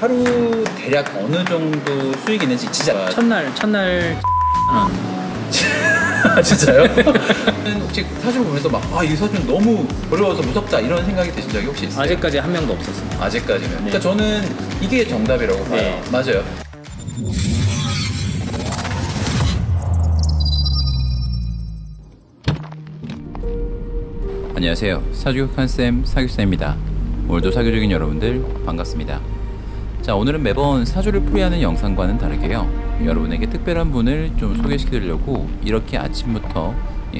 하루 대략 어느 정도 수익이 있는지 진짜 첫날 진짜요? 혹시 사주를 보면서 막 이 사주는 너무 어려워서 무섭다 이런 생각이 드신 적이 혹시 있어요? 아직까지 한 명도 없었습니다. 아직까지는. 네. 그러니까 저는 이게 정답이라고 봐요. 네. 맞아요. 안녕하세요. 사주격한 쌤 사규쌤입니다. 오늘도 사교적인 여러분들 반갑습니다. 자, 오늘은 매번 사주를 풀이하는 영상과는 다르게요. 여러분에게 특별한 분을 좀 소개시켜드리려고 이렇게 아침부터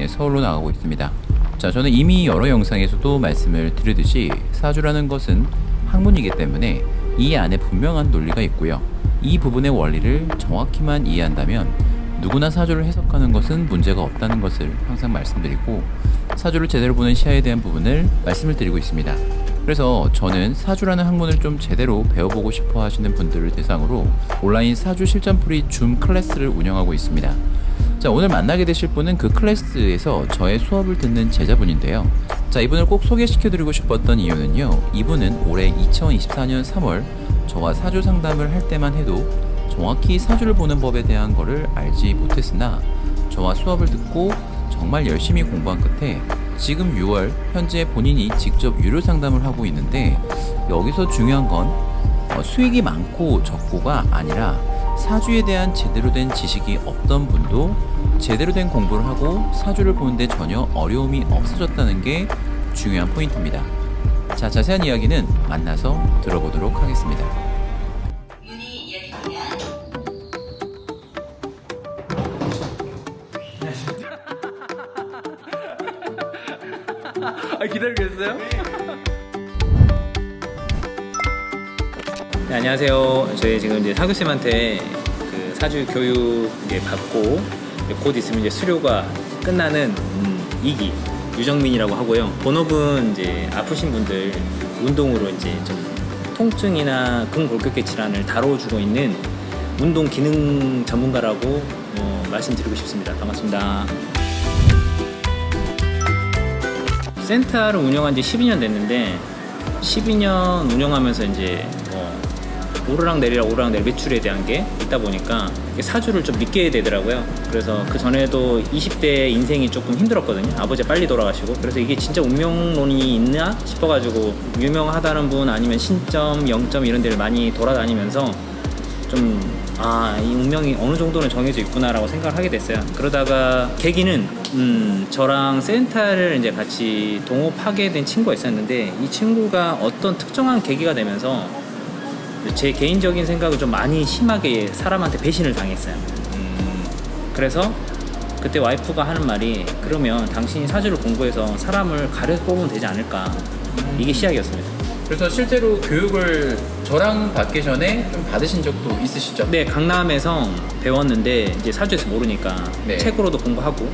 서울로 나가고 있습니다. 자, 저는 이미 여러 영상에서도 말씀을 드리듯이 사주라는 것은 학문이기 때문에 이 안에 분명한 논리가 있고요. 이 부분의 원리를 정확히만 이해한다면 누구나 사주를 해석하는 것은 문제가 없다는 것을 항상 말씀드리고, 사주를 제대로 보는 시야에 대한 부분을 말씀을 드리고 있습니다. 그래서 저는 사주라는 학문을 좀 제대로 배워보고 싶어 하시는 분들을 대상으로 온라인 사주 실전풀이 줌 클래스를 운영하고 있습니다. 자, 오늘 만나게 되실 분은 그 클래스에서 저의 수업을 듣는 제자분인데요. 자, 이분을 꼭 소개시켜드리고 싶었던 이유는요, 이분은 올해 2024년 3월 저와 사주 상담을 할 때만 해도 정확히 사주를 보는 법에 대한 거를 알지 못했으나, 저와 수업을 듣고 정말 열심히 공부한 끝에 지금 6월 현재 본인이 직접 유료 상담을 하고 있는데, 여기서 중요한 건 수익이 많고 적고가 아니라 사주에 대한 제대로 된 지식이 없던 분도 제대로 된 공부를 하고 사주를 보는데 전혀 어려움이 없어졌다는 게 중요한 포인트입니다. 자, 자세한 이야기는 만나서 들어보도록 하겠습니다. 기다리고 계세요? 네, 안녕하세요. 저희 지금 이제 사교쌤한테 그 사주 교육 이제 받고 곧 있으면 이제 수료가 끝나는 2기 유정민이라고 하고요. 본업은 이제 아프신 분들 운동으로 이제 좀 통증이나 근골격계 질환을 다뤄주고 있는 운동 기능 전문가라고 말씀드리고 싶습니다. 반갑습니다. 센터를 운영한 지 12년 됐는데, 12년 운영하면서 이제 오르락내리락 매출에 대한 게 있다 보니까 사주를 좀 믿게 되더라고요. 그래서 그 전에도 20대 인생이 조금 힘들었거든요. 아버지가 빨리 돌아가시고. 그래서 이게 진짜 운명론이 있나 싶어가지고 유명하다는 분 아니면 신점, 영점 이런 데를 많이 돌아다니면서 좀 이 운명이 어느 정도는 정해져 있구나라고 생각을 하게 됐어요. 그러다가 계기는 저랑 센터를 이제 같이 동업하게 된 친구가 있었는데, 이 친구가 어떤 특정한 계기가 되면서 제 개인적인 생각을 좀 많이 심하게 사람한테 배신을 당했어요. 그래서 그때 와이프가 하는 말이, 그러면 당신이 사주를 공부해서 사람을 가려서 뽑으면 되지 않을까. 이게 시작이었습니다. 그래서 실제로 교육을 저랑 받기 전에 좀 받으신 적도 있으시죠? 네, 강남에서 배웠는데 이제 사주에서 모르니까 네. 책으로도 공부하고.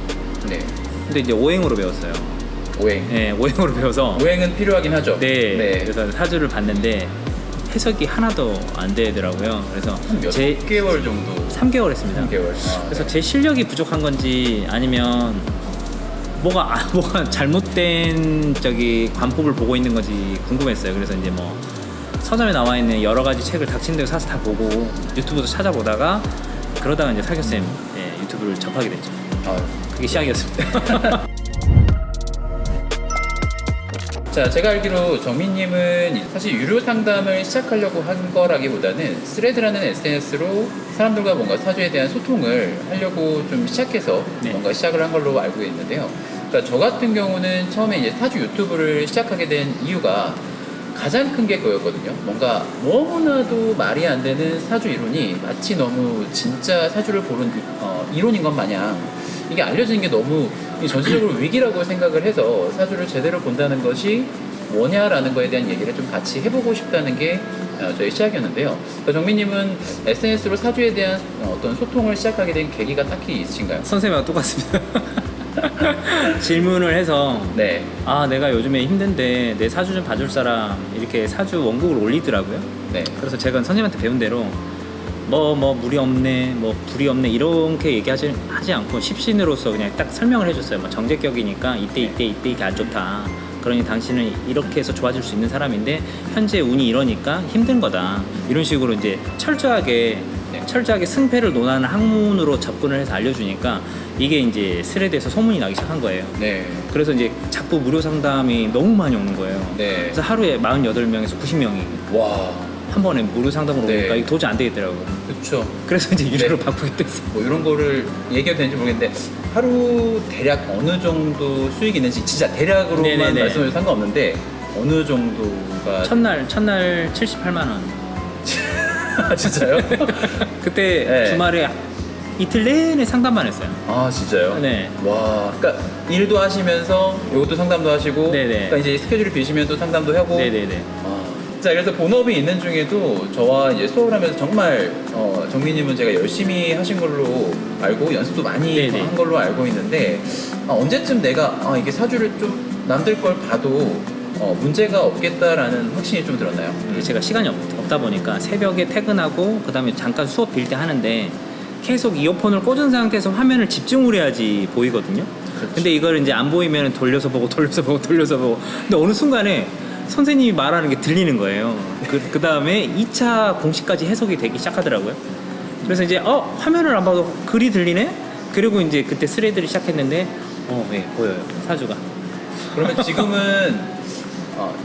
네. 근데 이제 오행으로 배웠어요. 오행. 네, 오행으로 배워서. 오행은 필요하긴 하죠. 네. 그래서 사주를 봤는데 해석이 하나도 안 되더라고요. 그래서 몇 개월 정도? 3개월 했습니다. 3개월. 그래서 네. 제 실력이 부족한 건지 아니면 뭐가 잘못된 관법을 보고 있는 건지 궁금했어요. 그래서 이제 서점에 나와 있는 여러 가지 책을 닥친 대로 사서 다 보고 유튜브도 찾아보다가, 그러다가 이제 사교쌤 유튜브를 접하게 됐죠. 그게 시작이었습니다. 자, 제가 알기로 정민님은 사실 유료 상담을 시작하려고 한 거라기보다는 스레드라는 SNS로 사람들과 뭔가 사주에 대한 소통을 하려고 좀 시작해서 뭔가 시작을 한 걸로 알고 있는데요. 그러니까 저 같은 경우는 처음에 이제 사주 유튜브를 시작하게 된 이유가 가장 큰 게 그거였거든요. 뭔가 너무나도 말이 안 되는 사주 이론이 마치 너무 진짜 사주를 보는 이론인 것 마냥 이게 알려지는 게 너무 전체적으로 위기라고 생각을 해서 사주를 제대로 본다는 것이 뭐냐라는 거에 대한 얘기를 좀 같이 해보고 싶다는 게 저희 시작이었는데요. 정민님은 SNS로 사주에 대한 어떤 소통을 시작하게 된 계기가 딱히 있으신가요? 선생님하고 똑같습니다. 질문을 해서 네. 내가 요즘에 힘든데 내 사주 좀 봐줄 사람, 이렇게 사주 원곡을 올리더라고요. 네. 그래서 제가 선생님한테 배운 대로 물이 없네, 불이 없네 이렇게 얘기하지 않고 십신으로서 그냥 딱 설명을 해줬어요. 정제격이니까 이때 이게 안 좋다. 그러니 당신은 이렇게 해서 좋아질 수 있는 사람인데 현재 운이 이러니까 힘든 거다. 이런 식으로 이제 철저하게 승패를 논하는 학문으로 접근을 해서 알려주니까 이게 이제 스레드에서 소문이 나기 시작한 거예요. 네. 그래서 이제 자꾸 무료 상담이 너무 많이 오는 거예요. 네. 그래서 하루에 48명에서 90명이 와. 한 번에 무료 상담으로 네. 오니까 이게 도저히 안 되겠더라고요. 그렇죠. 그래서 이제 유료로 네. 바꾸게 됐어요. 뭐 이런 거를 얘기해도 되는지 모르겠는데 하루 대략 어느 정도 수익이 있는지 진짜 대략으로만 네네네. 말씀해도 상관없는데 어느 정도가 첫날 78만 원. 진짜요? 그때 네. 주말에 이틀 내내 상담만 했어요. 아 진짜요? 네. 와, 그러니까 일도 하시면서 이것도 상담도 하시고, 네네. 그러니까 이제 스케줄이 비시면 또 상담도 하고. 네네네. 아, 자, 그래서 본업이 있는 중에도 저와 이제 수업을 하면서 정말 정민님은 제가 열심히 하신 걸로 알고 연습도 많이 네네. 한 걸로 알고 있는데 언제쯤 내가 이게 사주를 좀 남들 걸 봐도 문제가 없겠다라는 확신이 좀 들었나요? 제가 시간이 없다 보니까 새벽에 퇴근하고 그다음에 잠깐 수업 빌 때 하는데 계속 이어폰을 꽂은 상태에서 화면을 집중을 해야지 보이거든요. 그렇죠. 근데 이걸 이제 안 보이면 돌려서 보고 돌려서 보고 근데 어느 순간에 선생님이 말하는 게 들리는 거예요. 그 다음에 2차 공식까지 해석이 되기 시작하더라고요. 그래서 이제 화면을 안 봐도 글이 들리네? 그리고 이제 그때 스레드를 시작했는데 예, 보여요. 사주가. 그러면 지금은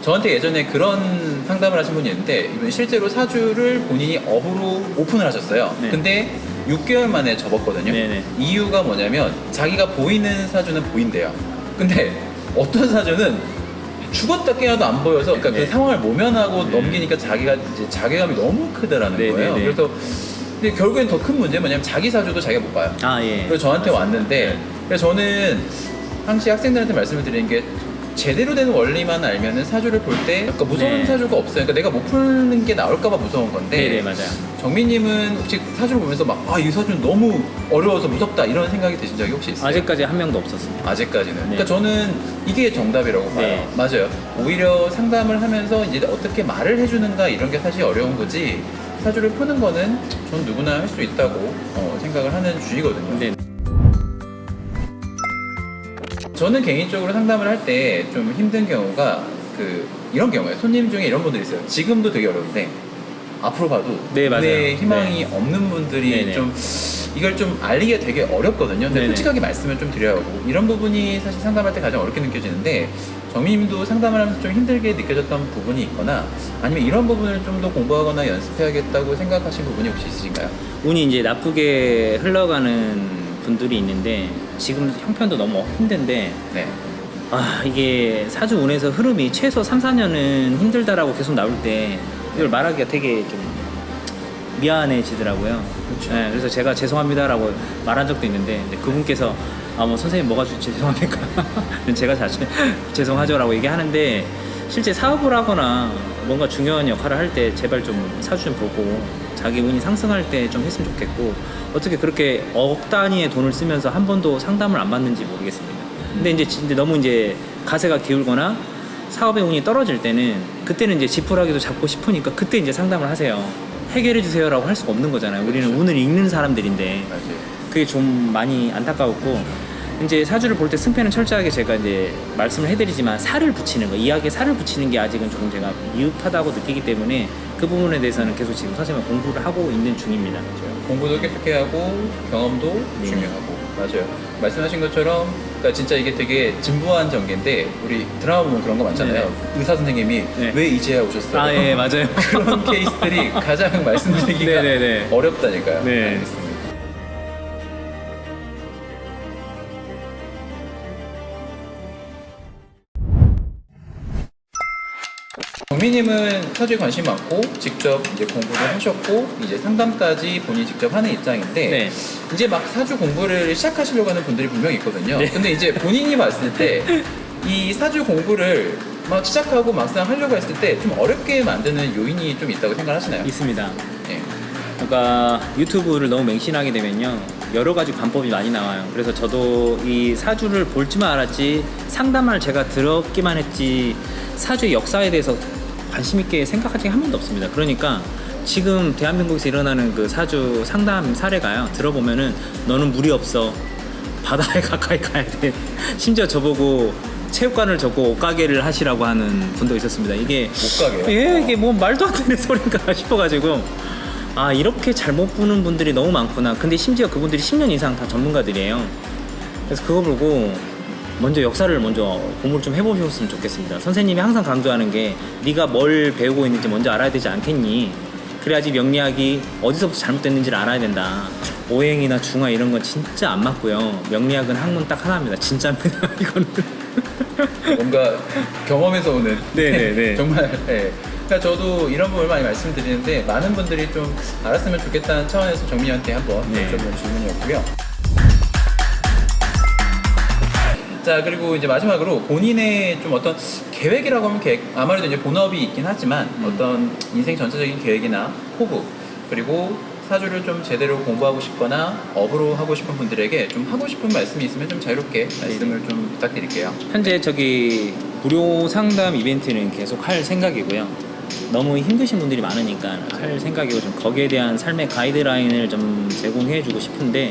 저한테 예전에 그런 상담을 하신 분이 있는데 이분 실제로 사주를 본인이 업으로 오픈을 하셨어요. 네. 근데 6개월 만에 접었거든요. 네네. 이유가 뭐냐면 자기가 보이는 사주는 보인대요. 근데 어떤 사주는 죽었다 깨어도 안 보여서 그러니까 네. 그 상황을 모면하고 네. 넘기니까 자기가 이제 자괴감이 너무 크다라는 네네네. 거예요. 그래서 근데 결국엔 더 큰 문제는 뭐냐면 자기 사주도 자기가 못 봐요. 예. 그래서 저한테 맞습니다. 왔는데 그래서 저는 항시 학생들한테 말씀을 드리는 게 제대로 된 원리만 알면은 사주를 볼 때 그러니까 무서운 네. 사주가 없어요. 그러니까 내가 못 푸는 게 나올까봐 무서운 건데. 네네, 맞아요. 정민님은 혹시 사주를 보면서 막 이 사주는 너무 어려워서 무섭다 이런 생각이 드신 적이 혹시 있어요? 아직까지 한 명도 없었습니다. 아직까지는. 네. 그러니까 저는 이게 정답이라고 봐요. 네. 맞아요. 오히려 상담을 하면서 이제 어떻게 말을 해주는가 이런 게 사실 어려운 거지. 사주를 푸는 거는 전 누구나 할 수 있다고 생각을 하는 주의거든요. 네. 저는 개인적으로 상담을 할 때 좀 힘든 경우가 이런 경우예요. 손님 중에 이런 분들이 있어요. 지금도 되게 어려운데 앞으로 봐도 네, 맞아요. 눈에 희망이 없는 분들이 네네. 좀 이걸 좀 알리기가 되게 어렵거든요. 근데 네네. 솔직하게 말씀을 좀 드려야 하고 이런 부분이 사실 상담할 때 가장 어렵게 느껴지는데 정민님도 상담을 하면서 좀 힘들게 느껴졌던 부분이 있거나 아니면 이런 부분을 좀 더 공부하거나 연습해야겠다고 생각하신 부분이 혹시 있으신가요? 운이 이제 나쁘게 흘러가는 분들이 있는데 지금 형편도 너무 힘든데 네. 이게 사주 운에서 흐름이 최소 3, 4년은 힘들다라고 계속 나올 때 이걸 말하기가 되게 좀 미안해지더라고요. 그렇죠. 네, 그래서 제가 죄송합니다라고 말한 적도 있는데 근데 그분께서 뭐 선생님 뭐가 죄송합니까? 제가 자신 죄송하죠라고 얘기하는데 실제 사업을 하거나 뭔가 중요한 역할을 할 때 제발 좀 사주 좀 보고 자기 운이 상승할 때 좀 했으면 좋겠고 어떻게 그렇게 억 단위의 돈을 쓰면서 한 번도 상담을 안 받는지 모르겠습니다. 근데 이제 너무 이제 가세가 기울거나 사업의 운이 떨어질 때는 그때는 이제 지푸라기도 잡고 싶으니까 그때 이제 상담을 하세요. 해결해 주세요라고 할 수가 없는 거잖아요. 우리는 그렇죠. 운을 읽는 사람들인데 맞아요. 그게 좀 많이 안타까웠고 이제 사주를 볼 때 승패는 철저하게 제가 이제 말씀을 해드리지만 살을 붙이는 거 이야기에 살을 붙이는 게 아직은 조금 제가 미흡하다고 느끼기 때문에 그 부분에 대해서는 계속 지금 선생님과 공부를 하고 있는 중입니다. 공부도 계속해야 하고 경험도 네. 중요하고 맞아요. 말씀하신 것처럼 그러니까 진짜 이게 되게 진부한 전개인데 우리 드라마 보면 그런 거 많잖아요. 네네. 의사 선생님이 네. 왜 이제야 오셨어요? 예, 맞아요. 그런 케이스들이 가장 말씀드리기가 네네네. 어렵다니까요. 네. 알겠습니다. 정민님은 사주에 관심 많고 직접 이제 공부를 하셨고 이제 상담까지 본인이 직접 하는 입장인데 네. 이제 막 사주 공부를 시작하시려고 하는 분들이 분명히 있거든요. 네. 근데 이제 본인이 봤을 때 이 사주 공부를 막 시작하고 막상 하려고 했을 때 좀 어렵게 만드는 요인이 좀 있다고 생각하시나요? 있습니다. 네. 그러니까 유튜브를 너무 맹신하게 되면요 여러 가지 관법이 많이 나와요. 그래서 저도 이 사주를 볼 줄만 알았지 상담을 제가 들었기만 했지 사주의 역사에 대해서 관심 있게 생각한 적이 한 번도 없습니다. 그러니까 지금 대한민국에서 일어나는 그 사주 상담 사례가요 들어보면은 너는 물이 없어 바다에 가까이 가야 돼 심지어 저보고 체육관을 접고 옷가게를 하시라고 하는 분도 있었습니다. 이게 옷가게요? 예, 이게 뭐 말도 안 되는 소린가 싶어가지고 아 이렇게 잘못 보는 분들이 너무 많구나. 근데 심지어 그분들이 10년 이상 다 전문가들이에요. 그래서 그거 보고 먼저 역사를 먼저 공부를 좀 해보셨으면 좋겠습니다. 선생님이 항상 강조하는 게 네가 뭘 배우고 있는지 먼저 알아야 되지 않겠니? 그래야지 명리학이 어디서부터 잘못됐는지를 알아야 된다. 오행이나 중화 이런 건 진짜 안 맞고요. 명리학은 학문 딱 하나입니다. 진짜입니다. 이거는. 뭔가 경험에서 오는 네네네. 정말 그러니까 저도 이런 부분을 많이 말씀드리는데 많은 분들이 좀 알았으면 좋겠다는 차원에서 정민이한테 한번 네. 여쭤본 질문이었고요. 자, 그리고 이제 마지막으로 본인의 좀 어떤 계획이라고 하면 아무래도 이제 본업이 있긴 하지만 어떤 인생 전체적인 계획이나 포부, 그리고 사주를 좀 제대로 공부하고 싶거나 업으로 하고 싶은 분들에게 좀 하고 싶은 말씀이 있으면 좀 자유롭게 말씀을 좀 부탁드릴게요. 현재 저기 무료 상담 이벤트는 계속 할 생각이고요. 너무 힘드신 분들이 많으니까 할 생각이고 좀 거기에 대한 삶의 가이드라인을 좀 제공해주고 싶은데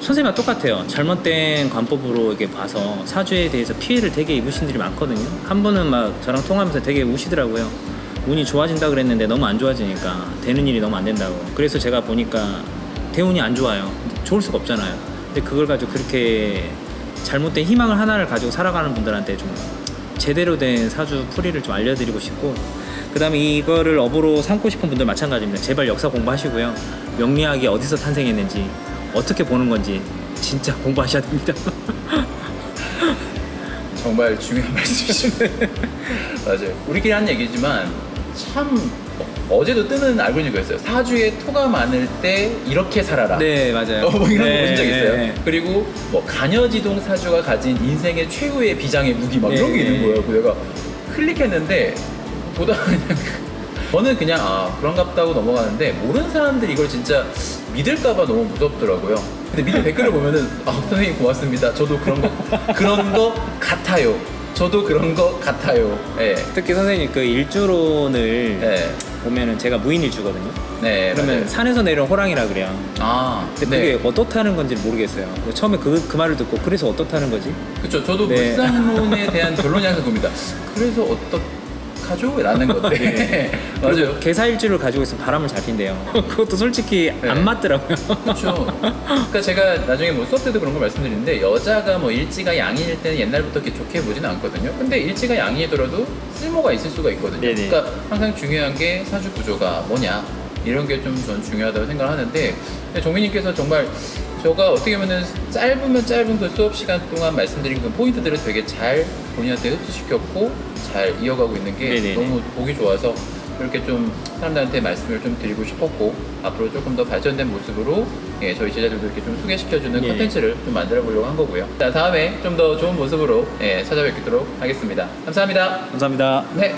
선생님과 똑같아요. 잘못된 관법으로 이렇게 봐서 사주에 대해서 피해를 되게 입으신 분들이 많거든요. 한 분은 막 저랑 통화하면서 되게 우시더라고요. 운이 좋아진다 그랬는데 너무 안 좋아지니까 되는 일이 너무 안 된다고. 그래서 제가 보니까 대운이 안 좋아요. 좋을 수가 없잖아요. 근데 그걸 가지고 그렇게 잘못된 희망을 하나를 가지고 살아가는 분들한테 좀 제대로 된 사주 풀이를 좀 알려드리고 싶고, 그 다음에 이거를 업으로 삼고 싶은 분들 마찬가지입니다. 제발 역사 공부하시고요. 명리학이 어디서 탄생했는지 어떻게 보는 건지 진짜 공부하셔야 됩니다. 정말 중요한 말씀이시네. 맞아요. 우리끼리 하는 얘기지만 참 어제도 뜨는 알고리즘이었어요. 사주에 토가 많을 때 이렇게 살아라. 네, 맞아요. 뭐 이런 거 네, 보신 적 있어요? 네. 그리고 뭐 간여지동 사주가 가진 인생의 최후의 비장의 무기 막 이런 게 네, 있는 네. 거예요. 그래서 내가 클릭했는데 보다가 그냥 저는 그냥 그런갑다고 넘어가는데 모르는 사람들이 이걸 진짜 믿을까봐 너무 무섭더라고요. 근데 밑에 댓글을 보면은 선생님 고맙습니다. 저도 그런 거 같아요. 저도 그런 거 같아요. 네. 특히 선생님 그 일주론을 네. 보면은 제가 무인일주거든요. 네. 그러면 맞아요. 산에서 내려온 호랑이라 그래요. 근데 네. 그게 어떻다는 건지 모르겠어요. 처음에 그 말을 듣고 그래서 어떻다는 거지? 그렇죠. 저도 네. 물상론에 대한 결론이 항상 그겁니다. 그래서 어떡하죠? 라는 건데. 맞아요. 개사일주를 가지고 있으면 바람을 잘 핀대요. 그것도 솔직히 네. 안 맞더라고요. 그렇죠. 그러니까 제가 나중에 뭐 수업 때도 그런 걸 말씀드리는데 여자가 뭐 일지가 양인일 때는 옛날부터 이렇게 좋게 보지는 않거든요. 근데 일지가 양이더라도 쓸모가 있을 수가 있거든요. 네네. 그러니까 항상 중요한 게 사주 구조가 뭐냐 이런 게 좀 전 중요하다고 생각을 하는데 정민님께서 정말 제가 어떻게 보면 짧으면 짧은 그 수업 시간 동안 말씀드린 그 포인트들을 되게 잘 본인한테 흡수시켰고 잘 이어가고 있는 게 네네네. 너무 보기 좋아서 이렇게 좀 사람들한테 말씀을 좀 드리고 싶었고 앞으로 조금 더 발전된 모습으로 저희 제자들도 이렇게 좀 소개시켜주는 예. 콘텐츠를 좀 만들어 보려고 한 거고요. 자, 다음에 좀 더 좋은 모습으로 찾아뵙도록 하겠습니다. 감사합니다. 감사합니다. 네.